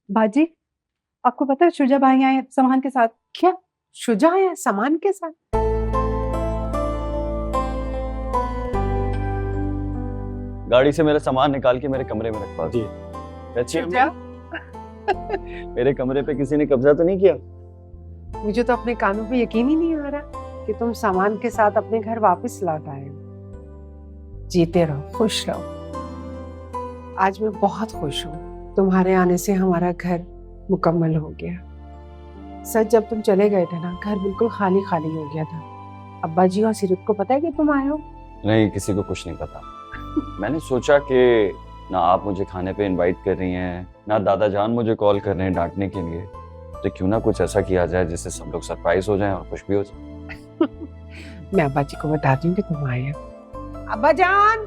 बाजी, आपको पता है शुजा भाई आए हैं सामान के साथ। क्या? शुजा है सामान के साथ? गाड़ी से मेरा सामान निकाल के मेरे कमरे में रखवा दिए। अच्छी शुजा? मेरे कमरे पे किसी ने कब्जा तो नहीं किया? मुझे तो अपने कानों पे यकीन ही नहीं आ रहा कि तुम सामान के साथ अपने घर वापस लौट आए हो। जीते रहो, खुश रहो। आज मैं बहुत खुश हूँ, तुम्हारे आने से हमारा घर मुकम्मल हो गया। सच, जब तुम चले गए थे ना, घर बिल्कुल खाली खाली हो गया था। अब्बा जी और सीरत को पता है कि तुम आए हो? नहीं, किसी को कुछ नहीं पता। मैंने सोचा कि ना आप मुझे खाने पे इनवाइट कर रही हैं, ना दादा जान मुझे कॉल कर रहे हैं डांटने के लिए, तो क्यों ना कुछ ऐसा किया जाए जिससे सब लोग सरप्राइज हो जाएं और खुश भी हो जाएं। मैं अब्बा जी को बताती हूँ कि तुम आए हो। अब्बा जान,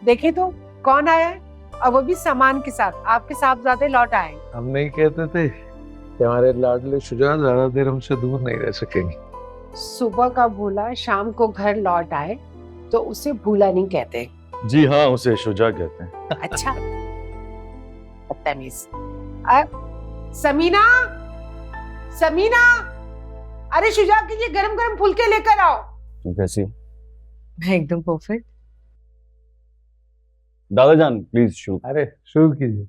देखे तो कौन आया है, और वो भी सामान के साथ। आपके साहबजादे लौट आए। हम नहीं कहते थे कि हमारे लाडले शुजा ज्यादा देर हमसे दूर नहीं रह सकेंगे। सुबह का भूला शाम को घर लौट आए तो उसे भूला नहीं कहते। जी हाँ, उसे शुजा कहते हैं। अच्छा, बदतमीज। समीना, समीना, अरे शुजा के लिए गरम गरम फुलके लेकर आओ। तुम कैसी? मैं एकदम परफेक्ट। दादा जान प्लीज शुरू। अरे शुरू कीजिए।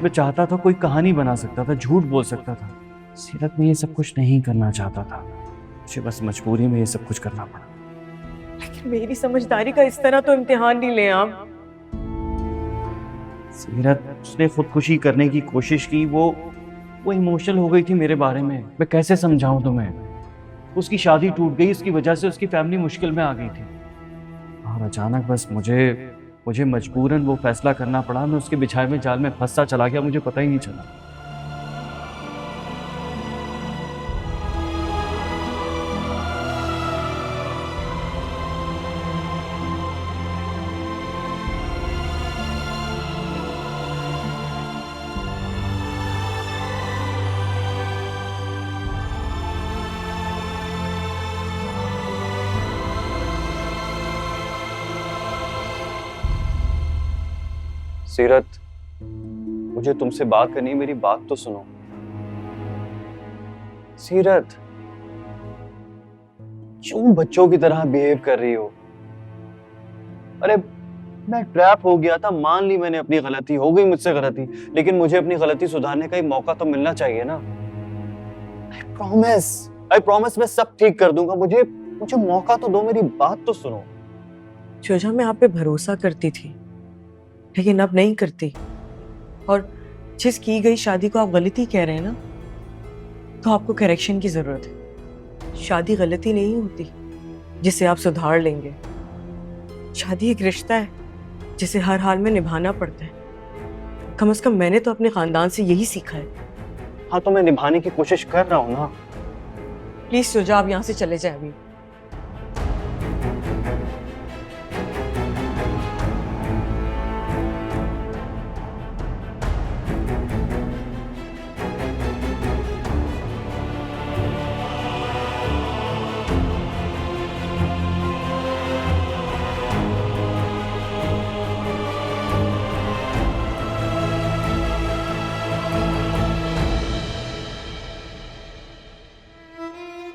मैं चाहता था कोई कहानी बना सकता था, झूठ बोल सकता था। सीरत में ये सब कुछ नहीं करना चाहता था, मुझे बस मजबूरी में ये सब कुछ करना पड़ा। लेकिन मेरी समझदारी का इस तरह तो इम्तिहान नहीं ले आप। सीरत, उसने खुदकुशी करने की कोशिश की, वो इमोशनल हो गई थी मेरे बारे में। मैं कैसे समझाऊं तुम्हें? उसकी शादी टूट गई, उसकी वजह से उसकी फैमिली मुश्किल में आ गई थी, और अचानक बस मुझे मजबूरन वो फैसला करना पड़ा। मैं उसके बिछाए में जाल में फंसता चला गया, मुझे पता ही नहीं चला। सीरत, मुझे तुमसे बात करनी है, मेरी बात तो सुनो। सीरत, क्यों बच्चों की तरह बिहेव कर रही हो? अरे मैं ट्रैप हो गया था, मान ली मैंने अपनी गलती, हो गई मुझसे गलती, लेकिन मुझे अपनी गलती सुधारने का एक मौका तो मिलना चाहिए ना। आई प्रॉमिस मैं सब ठीक कर दूंगा। मुझे मौका तो दो, मेरी बात तो सुनो। शुजा, मैं आप पे भरोसा करती थी, लेकिन अब नहीं करती। और जिस की गई शादी को आप गलती कह रहे हैं ना, तो आपको करेक्शन की जरूरत है। शादी गलती नहीं होती जिसे आप सुधार लेंगे। शादी एक रिश्ता है जिसे हर हाल में निभाना पड़ता है। कम से कम मैंने तो अपने खानदान से यही सीखा है। हाँ, तो मैं निभाने की कोशिश कर रहा हूँ ना। प्लीज शुजा, आप यहाँ से चले जाए अभी।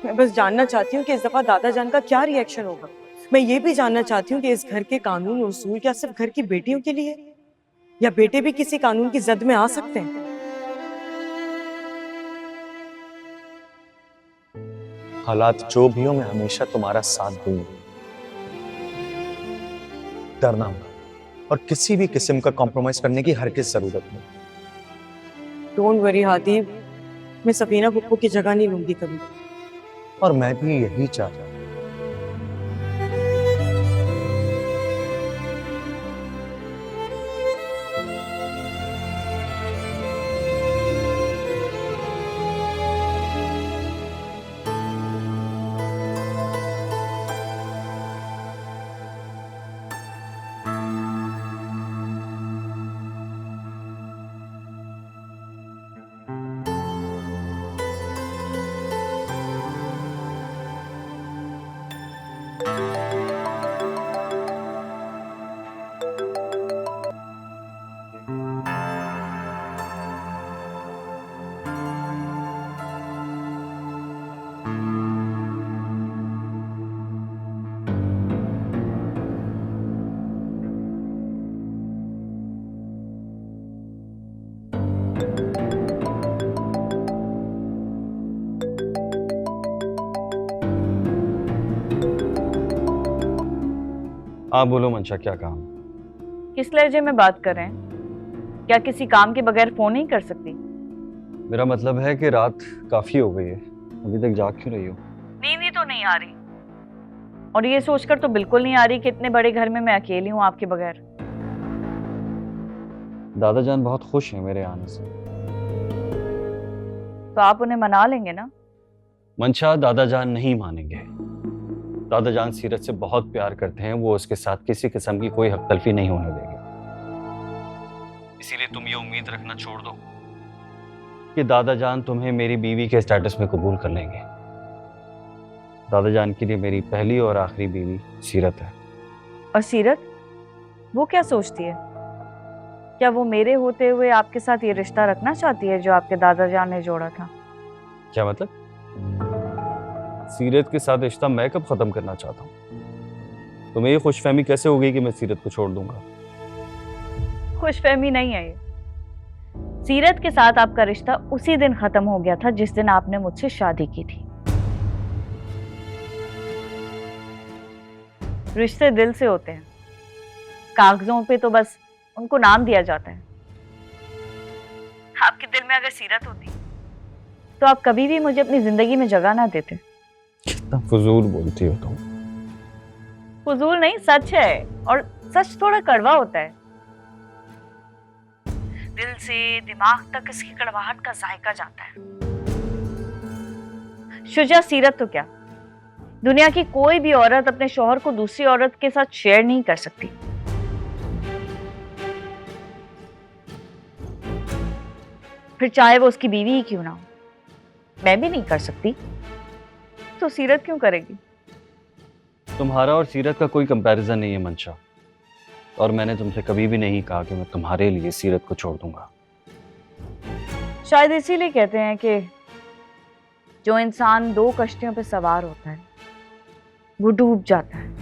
मैं बस जानना चाहती हूँ कि इस दफा दादा जान का क्या रिएक्शन होगा। मैं ये भी जानना चाहती हूँ कि इस घर के कानून और उसूल क्या सिर्फ घर की बेटियों के लिए, या बेटे भी किसी कानून की जद में आ सकते हैं? हालात जो भी हो, मैं हमेशा तुम्हारा साथ दूंगा। डरना मत, और किसी भी किस्म का कॉम्प्रोमाइज करने की हरगिज़ जरूरत नहीं। डोंट वरी हादी, मैं सफीना पुप्पो की जगह नहीं लूंगी कभी। और मैं भी यही चाहता हूँ। हाँ बोलो मंशा, क्या काम? किस लहजे में बात कर रहे हैं? क्या किसी काम के बगैर फोन नहीं कर सकती? मेरा मतलब है कि रात काफी हो गई है, अभी तक जाग क्यों रही हो? नींद ही तो नहीं आ रही, और ये सोचकर तो बिल्कुल नहीं आ रही कि इतने बड़े घर में मैं अकेली हूँ आपके बगैर। दादा जान बहुत खुश हैं मेरे आने से। तो आप उन्हें मना लेंगे ना? मंशा, दादा जान नहीं मानेंगे। दादा जान सीरत से बहुत प्यार करते हैं, वो उसके साथ किसी किस्म की कोई हकतलफी नहीं होने देंगे। इसीलिए तुम ये उम्मीद रखना छोड़ दो कि दादा जान तुम्हें मेरी बीवी के स्टेटस में कबूल कर लेंगे। दादा जान के लिए मेरी पहली और आखिरी बीवी सीरत है। और सीरत, वो क्या सोचती है? क्या वो मेरे होते हुए आपके साथ ये रिश्ता रखना चाहती है जो आपके दादा जान ने जोड़ा था? क्या मतलब? सीरत के साथ रिश्ता मैं कब खत्म करना चाहता हूँ? तुम्हें ये खुशफहमी कैसे हो गई कि मैं सीरत को छोड़ दूंगा? खुशफहमी नहीं है ये। सीरत के साथ आपका रिश्ता उसी दिन खत्म हो गया था जिस दिन आपने मुझसे शादी की थी। रिश्ते दिल से होते हैं, कागजों पे तो बस उनको नाम दिया जाता है। आपके दिल में अगर सीरत होती तो आप कभी भी मुझे अपनी जिंदगी में जगह ना देते। कितना फजूल बोलती हो तुम। फजूल नहीं, सच है, और सच थोड़ा कड़वा होता है। दिल से दिमाग तक इसकी कड़वाहट का जायका जाता है। शुजा, सीरत तो क्या, दुनिया की कोई भी औरत अपने शौहर को दूसरी औरत के साथ शेयर नहीं कर सकती। फिर चाहे वो उसकी बीवी ही क्यों ना हो, मैं भी नहीं कर सकती, तो सीरत क्यों करेगी? तुम्हारा और सीरत का कोई कंपैरिजन नहीं है मंशा, और मैंने तुमसे कभी भी नहीं कहा कि मैं तुम्हारे लिए सीरत को छोड़ दूंगा। शायद इसीलिए कहते हैं कि जो इंसान दो कश्तियों पे सवार होता है वो डूब जाता है।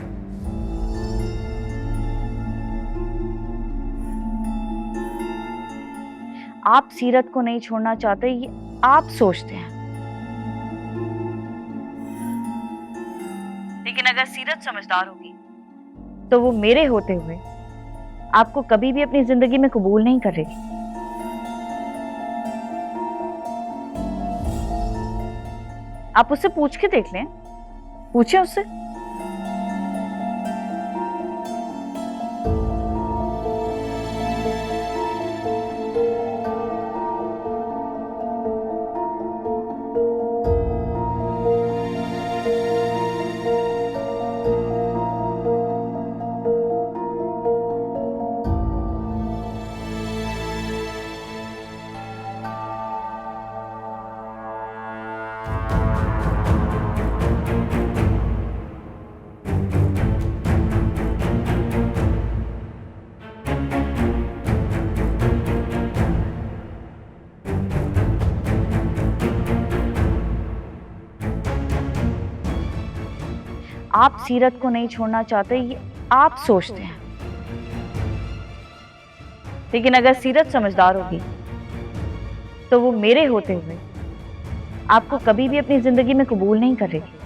आप सीरत को नहीं छोड़ना चाहते, ये आप सोचते हैं, लेकिन अगर सीरत समझदार होगी तो वो मेरे होते हुए आपको कभी भी अपनी जिंदगी में कबूल नहीं करेगी। आप उससे पूछ के देख लें, पूछे उससे। आप सीरत को नहीं छोड़ना चाहते, ये आप सोचते हैं, लेकिन अगर सीरत समझदार होगी तो वो मेरे होते हुए आपको कभी भी अपनी जिंदगी में कबूल नहीं करेगी।